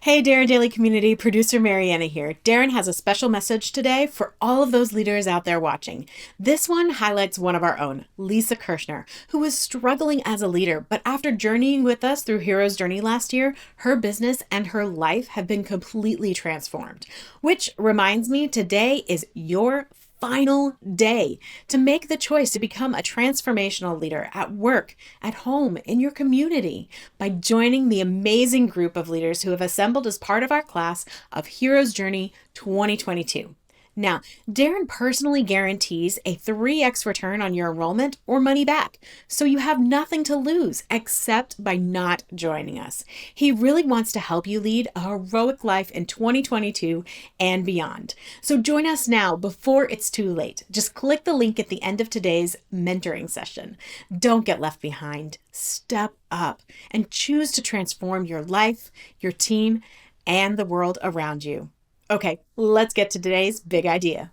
Hey, Darren Daily Community, producer Mariana here. Darren has a special message today for all of those leaders out there watching. This one highlights one of our own, Lisa Kirshner, who was struggling as a leader, but after journeying with us through Hero's Journey last year, her business and her life have been completely transformed. Which reminds me, today is your final day to make the choice to become a transformational leader at work, at home, in your community by joining the amazing group of leaders who have assembled as part of our class of Hero's Journey 2022. Now, Darren personally guarantees a 3x return on your enrollment or money back, so you have nothing to lose except by not joining us. He really wants to help you lead a heroic life in 2022 and beyond. So join us now before it's too late. Just click the link at the end of today's mentoring session. Don't get left behind. Step up and choose to transform your life, your team, and the world around you. Okay, let's get to today's big idea.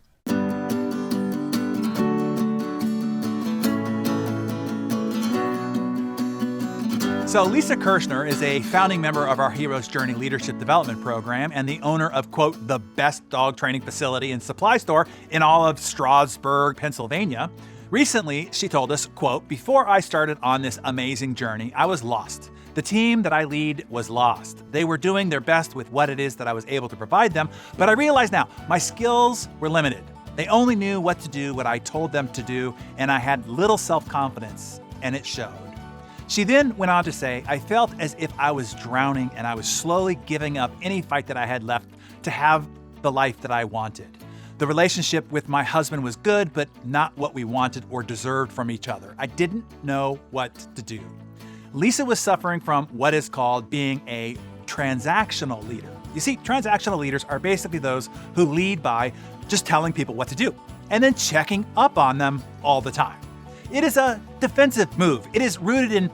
So Lisa Kirshner is a founding member of our Hero's Journey Leadership Development Program and the owner of, quote, the best dog training facility and supply store in all of Strasburg, Pennsylvania. Recently, she told us, quote, before I started on this amazing journey, I was lost. The team that I lead was lost. They were doing their best with what it is that I was able to provide them, but I realize now my skills were limited. They only knew what to do, what I told them to do, and I had little self-confidence, and it showed. She then went on to say, I felt as if I was drowning and I was slowly giving up any fight that I had left to have the life that I wanted. The relationship with my husband was good, but not what we wanted or deserved from each other. I didn't know what to do. Lisa was suffering from what is called being a transactional leader. You see, transactional leaders are basically those who lead by just telling people what to do and then checking up on them all the time. It is a defensive move. It is rooted in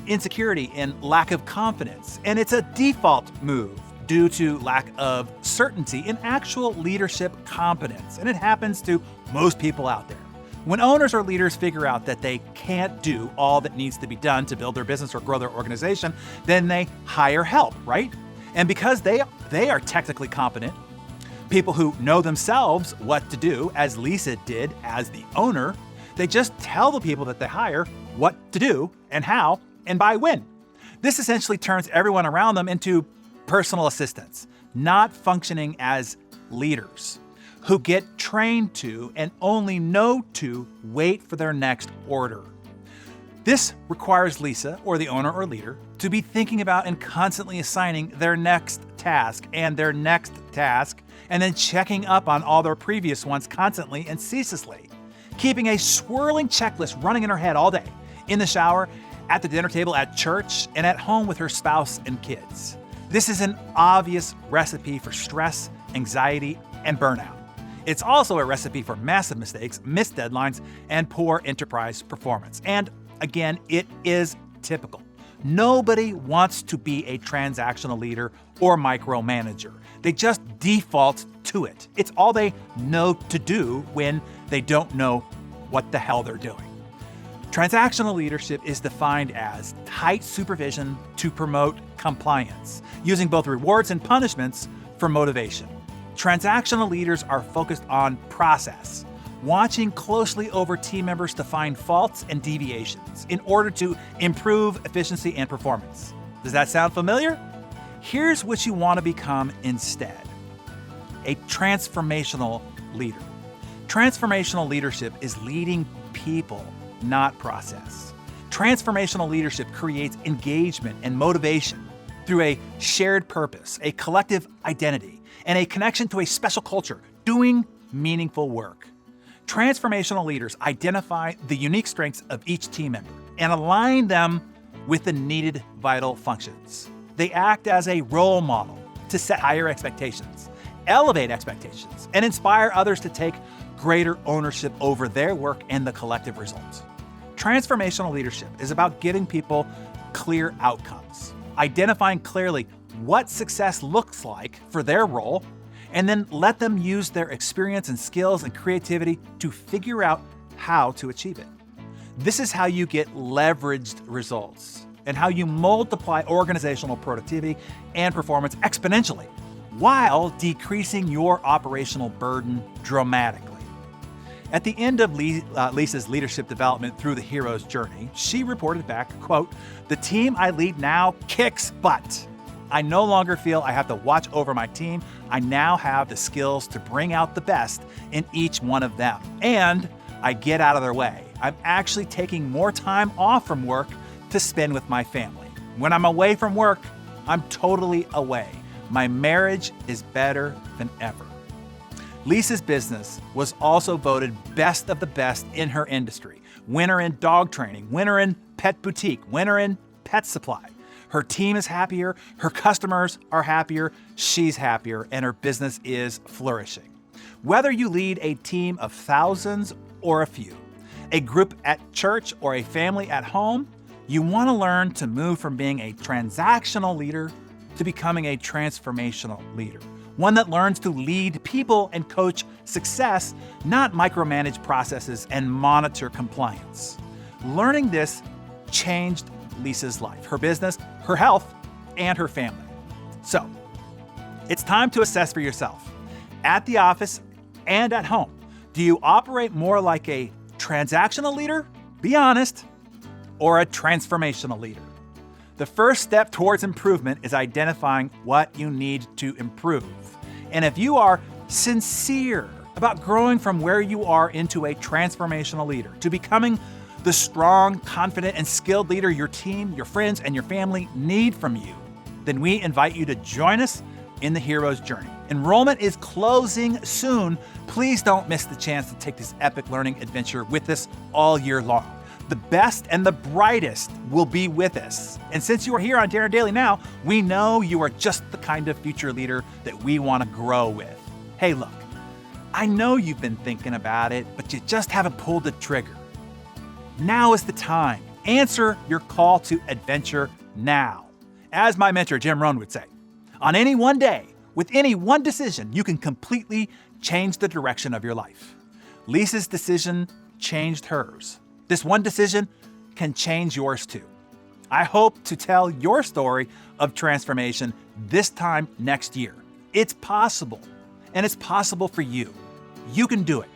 insecurity and lack of confidence, and it's a default move due to lack of certainty in actual leadership competence, and it happens to most people out there. When owners or leaders figure out that they can't do all that needs to be done to build their business or grow their organization, then they hire help, right? And because they are technically competent, people who know themselves what to do, as Lisa did as the owner, they just tell the people that they hire what to do and how and by when. This essentially turns everyone around them into personal assistants, not functioning as leaders, who get trained to and only know to wait for their next order. This requires Lisa, or the owner or leader, to be thinking about and constantly assigning their next task and their next task, and then checking up on all their previous ones constantly and ceaselessly, keeping a swirling checklist running in her head all day, in the shower, at the dinner table, at church, and at home with her spouse and kids. This is an obvious recipe for stress, anxiety, and burnout. It's also a recipe for massive mistakes, missed deadlines, and poor enterprise performance. And again, it is typical. Nobody wants to be a transactional leader or micromanager. They just default to it. It's all they know to do when they don't know what the hell they're doing. Transactional leadership is defined as tight supervision to promote compliance, using both rewards and punishments for motivation. Transactional leaders are focused on process, watching closely over team members to find faults and deviations in order to improve efficiency and performance. Does that sound familiar? Here's what you want to become instead: a transformational leader. Transformational leadership is leading people, not process. Transformational leadership creates engagement and motivation through a shared purpose, a collective identity, and a connection to a special culture, doing meaningful work. Transformational leaders identify the unique strengths of each team member and align them with the needed vital functions. They act as a role model to set higher expectations, elevate expectations, and inspire others to take greater ownership over their work and the collective results. Transformational leadership is about giving people clear outcomes, identifying clearly what success looks like for their role, and then let them use their experience and skills and creativity to figure out how to achieve it. This is how you get leveraged results. and how you multiply organizational productivity and performance exponentially while decreasing your operational burden dramatically. At the end of Lisa's leadership development through the hero's journey, she reported back, quote, "The team I lead now kicks butt. I no longer feel I have to watch over my team. I now have the skills to bring out the best in each one of them. And I get out of their way. I'm actually taking more time off from work to spend with my family. When I'm away from work, I'm totally away. My marriage is better than ever." Lisa's business was also voted best of the best in her industry. Winner in dog training, winner in pet boutique, winner in pet supply. Her team is happier, her customers are happier, she's happier, and her business is flourishing. Whether you lead a team of thousands or a few, a group at church or a family at home, you want to learn to move from being a transactional leader to becoming a transformational leader. One that learns to lead people and coach success, not micromanage processes and monitor compliance. Learning this changed Lisa's life, her business, her health, and her family. So, it's time to assess for yourself. At the office and at home, do you operate more like a transactional leader? Be honest. Or a transformational leader? The first step towards improvement is identifying what you need to improve. And if you are sincere about growing from where you are into a transformational leader to becoming the strong, confident, and skilled leader your team, your friends, and your family need from you, then we invite you to join us in the hero's journey. Enrollment is closing soon. Please don't miss the chance to take this epic learning adventure with us all year long. The best and the brightest will be with us. And since you are here on Darren Daily Now, we know you are just the kind of future leader that we want to grow with. Hey, look, I know you've been thinking about it, but you just haven't pulled the trigger. Now is the time. Answer your call to adventure now. As my mentor Jim Rohn would say, on any one day, with any one decision, you can completely change the direction of your life. Lisa's decision changed hers. This one decision can change yours too. I hope to tell your story of transformation this time next year. It's possible, and it's possible for you. You can do it.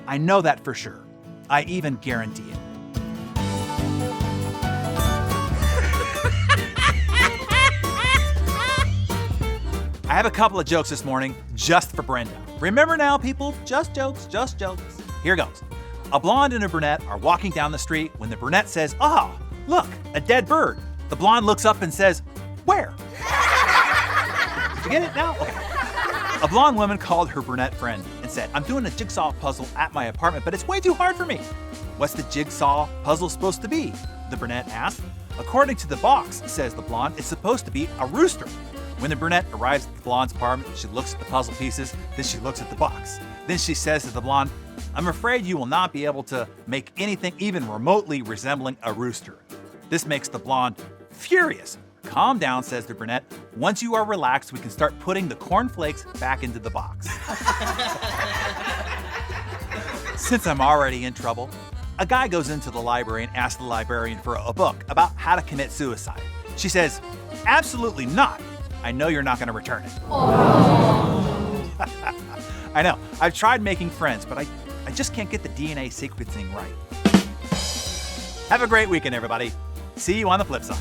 I know that for sure. I even guarantee it. I have a couple of jokes this morning just for Brenda. Remember now, people, just jokes, just jokes. Here goes. A blonde and a brunette are walking down the street when the brunette says, "Ah, look, a dead bird." The blonde looks up and says, "Where?" Did you get it now? Okay. A blonde woman called her brunette friend and said, "I'm doing a jigsaw puzzle at my apartment, but it's way too hard for me." "What's the jigsaw puzzle supposed to be?" the brunette asked. "According to the box," says the blonde, "it's supposed to be a rooster." When the brunette arrives at the blonde's apartment, she looks at the puzzle pieces, then she looks at the box. Then she says to the blonde, "I'm afraid you will not be able to make anything even remotely resembling a rooster." This makes the blonde furious. "Calm down," says the brunette. "Once you are relaxed, we can start putting the cornflakes back into the box." Since I'm already in trouble, a guy goes into the library and asks the librarian for a book about how to commit suicide. She says, "Absolutely not. I know you're not going to return it." I know. I've tried making friends, but I just can't get the DNA sequencing right. Have a great weekend, everybody. See you on the flip side.